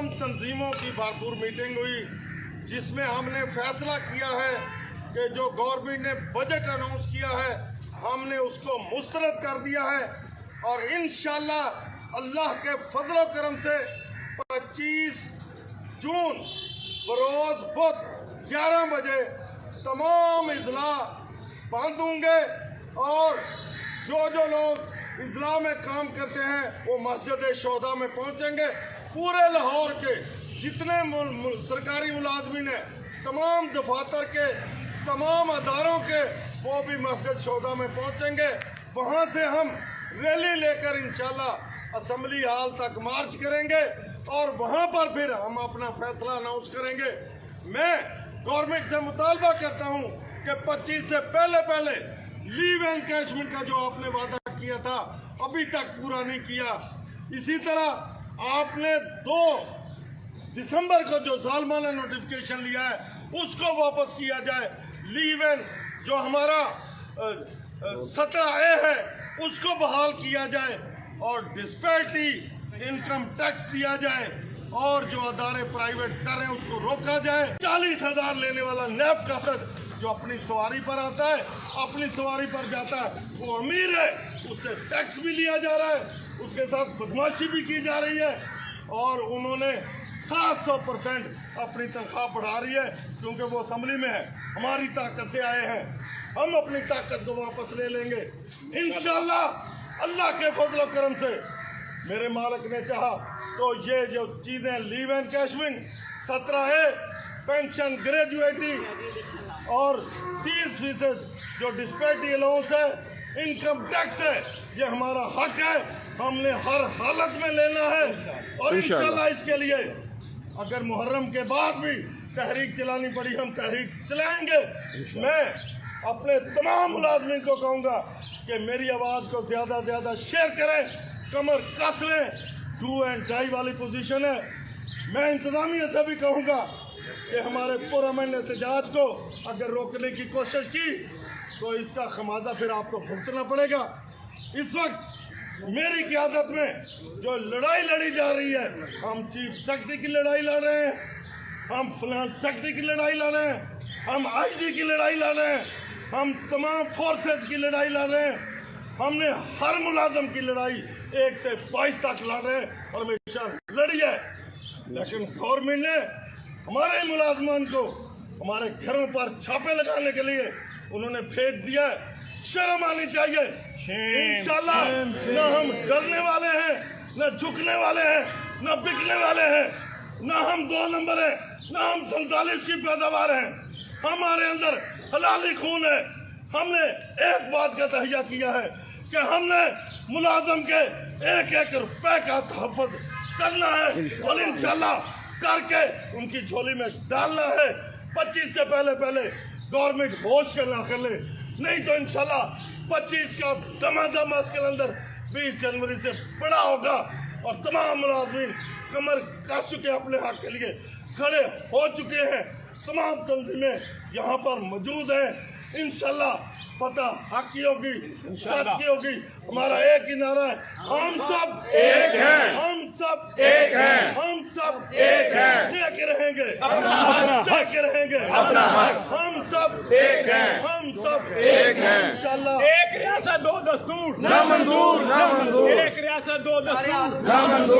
तमाम तंजीमों की भरपूर मीटिंग हुई, जिसमें हमने फैसला किया है कि जो गवर्नमेंट ने बजट अनाउंस किया है हमने उसको मुस्तरद कर दिया है। और इंशाअल्लाह अल्लाह के फजल करम से 25 जून बरोज बुध 11 बजे तमाम इजला बंद होंगे और जो लोग इजला में काम करते हैं वो मस्जिद शोहदा में पहुंचेंगे। पूरे लाहौर के जितने सरकारी मुलाजमीन हैं, तमाम दफातर के, तमाम अदारों के, वो भी मस्जिद शोहदा में पहुंचेंगे। वहां से हम रैली लेकर इंशाल्लाह असेंबली हाल तक मार्च करेंगे और वहां पर फिर हम अपना फैसला अनाउंस करेंगे। मैं गवर्नमेंट से मुतालबा करता हूं कि 25 से पहले लीव एनकैशमेंट का जो आपने वादा किया था अभी तक पूरा नहीं किया। इसी तरह आपने 2 दिसंबर को जो सालमाना नोटिफिकेशन लिया है उसको वापस किया जाए। लीव एन जो हमारा 17A है उसको बहाल किया जाए और डिस्पैरिटी इनकम टैक्स दिया जाए और जो अदारे प्राइवेट कर रहे हैं उसको रोका जाए। 40,000 लेने वाला नैब का शख्स जो अपनी सवारी पर आता है, अपनी सवारी पर जाता है, वो अमीर है, उससे टैक्स भी लिया जा रहा है, उसके साथ बदमाशी भी की जा रही है और उन्होंने 700% अपनी तनख्वाह बढ़ा रही है क्योंकि वो असेंबली में है। हमारी ताकत से आए हैं, हम अपनी ताकत को वापस ले लेंगे इंशाअल्लाह। अल्लाह के फजल करम से मेरे मालिक ने चाहा तो ये जो चीज़ें leave encashment, 17A, pension, gratuity और 30% जो डिस्पैरिटी अलाउंस है, इनकम टैक्स है, ये हमारा हक है, हमने हर हालत में लेना है। और इंशाल्लाह इसके लिए अगर मुहर्रम के बाद भी तहरीक चलानी पड़ी हम तहरीक चलाएंगे। मैं अपने तमाम मुलाजमीन को कहूँगा कि मेरी आवाज़ को ज़्यादा से ज़्यादा शेयर करें, कमर कस लें। डू एंड डाई वाली पोजीशन है। मैं इंतज़ामिया से भी कहूँगा कि हमारे पुरअमन एहतजाज को अगर रोकने की कोशिश की तो इसका खमाजा फिर आपको भुगतना पड़ेगा। इस वक्त मेरी क़यादत में जो लड़ाई लड़ी जा रही है, हम चीफ सेक्रेटरी की लड़ाई लड़ रहे हैं, हम फाइनेंस सेक्रेटरी की लड़ाई लड़ रहे हैं, हम IG की लड़ाई लड़ रहे हैं, हम तमाम फोर्सेस की लड़ाई लड़ रहे हैं। हमने हर मुलाजम की लड़ाई 1 से 22 तक लड़ रहे हैं और हमेशा लड़ी है। लेकिन गवर्नमेंट ने हमारे मुलाजमान को हमारे घरों पर छापे लगाने के लिए उन्होंने भेज दिया है। शर्म आनी चाहिए। इंशाल्लाह न हम डरने वाले हैं, न झुकने वाले हैं, न बिकने वाले हैं, न हम 2 नंबर हैं, न हम 47 की पैदावार हैं। हमारे अंदर हलाली खून है। हमने एक बात का तहैया किया है कि हमने मुलाजम के 1-1 रुपए का तहफ़्फ़ुज़ करना है और इंशाल्लाह करके उनकी झोली में डालना है। 25 से पहले गवर्नमेंट होश का ना कर ले, नहीं तो इंशाल्लाह 25 का दमादम इसके अंदर 20 जनवरी से बड़ा होगा और तमाम मुलाजमीन कमर कस चुके अपने हक के लिए खड़े हो चुके हैं। तमाम तंजीमें यहाँ पर मौजूद हैं। इंशाल्लाह फतह हक की होगी, सच की होगी। हमारा एक ही नारा है, हम सब एक हैं, हम सब एक हैं, हम सब एक हैं, लेके रहेंगे अपना हक, लेके रहेंगे अपना हक, हम सब एक हैं, हम सब एक हैं। इंशाल्लाह एक रियासत 2 दस्तूर ना मंजूर, ना मंजूर, एक रियासत 2 दस्तूर ना मंजूर।